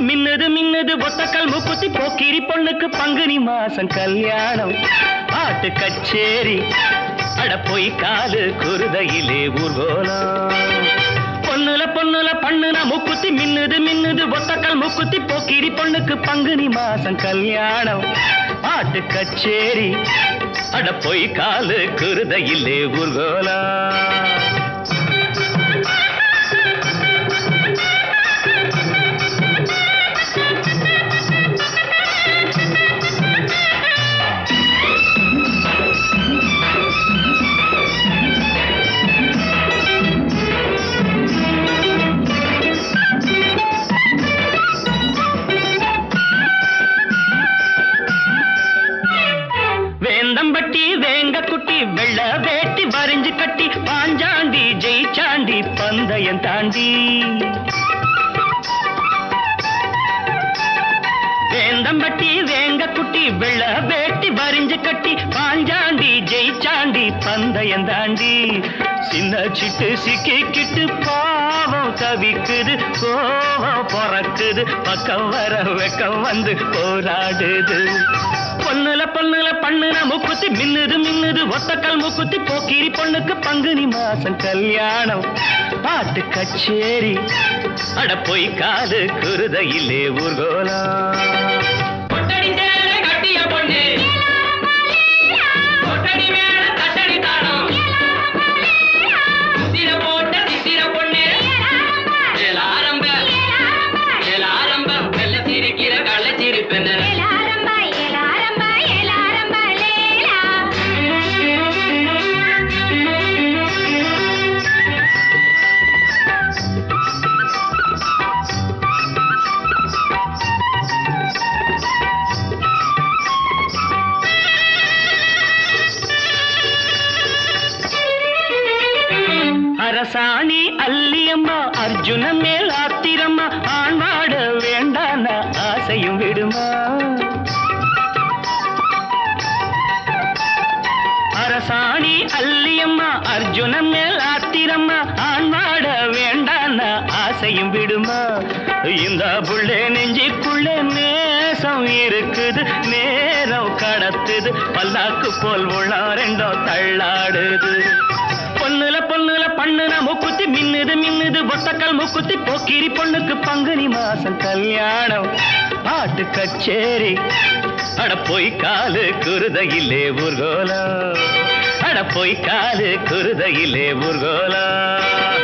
மின்னுது மின்னுது ஒத்தக்கல் மூக்குத்தி போக்கிரி பொண்ணுக்கு பங்குனி மாசம் கல்யாணம் பாட்டு கச்சேரி அட போய் காலு குருதையிலே ஊர்கோலம் பொண்ணுல பொண்ணுல பண்ணுனா மூக்குத்தி மின்னுது மின்னுது ஒத்தக்கல் மூக்குத்தி போக்கிரி பொண்ணுக்கு பங்குனி மாசம் கல்யாணம் பாட்டு கச்சேரி அட போய் காலு குருதையிலே ஊர்கோலம் வேந்தம்பட்டி வேங்க குட்டி வெள்ள வேட்டி வரிஞ்சு கட்டி பாஞ்சாண்டி ஜெயிச்சாண்டி பந்தயம் தாண்டி வேந்தம்பட்டி வேங்க குட்டி வெள்ள வேட்டி வரிஞ்சு கட்டி பாஞ்சாண்டி ஜெயிச்சாண்டி பந்தயம் தாண்டி சின்ன சிட்டு சிக்கிக்கிட்டு பாவம் தவிக்குது கோவம் பொறக்குது பக்கம் வர வெக்கம் வந்து போராடுது பொண்ணுல பொண்ணுல பண்ணுன மூக்குத்தி மின்னுது மின்னுது ஒத்தக்கல் மூக்குத்தி போக்கிரி பொண்ணுக்கு பங்குனி மாசம் கல்யாணம் பாட்டு கச்சேரி அட போய் காது குருதையிலே ஊர்கோலம் அரசாணி அல்லியம்மா அர்ஜுன மேல் ஆத்திரம்மா ஆண்பாட வேண்டான ஆசையும் விடுமா அரசாணி அல்லியம்மா அர்ஜுன மேல் ஆத்திரம்மா ஆண்பாட வேண்டான ஆசையும் விடுமா இந்த புள்ளே நெஞ்சிக்குள்ளே நேசம் இருக்குது நேரம் கடத்துது பல்லாக்கு போல் உள்ள ரெண்டோ தள்ளாடுது பொண்ணுல பொண்ணுல பண்ணுன மூக்குத்தி மின்னுது மின்னுது ஒத்தக்கல் மூக்குத்தி போக்கிரி பொண்ணுக்கு பங்குனி மாசம் கல்யாணம் பாட்டு கச்சேரி அட போய் காலு குருதையிலே ஊர்கோலம் அட போய் காலு குருதையிலே ஊர்கோலம்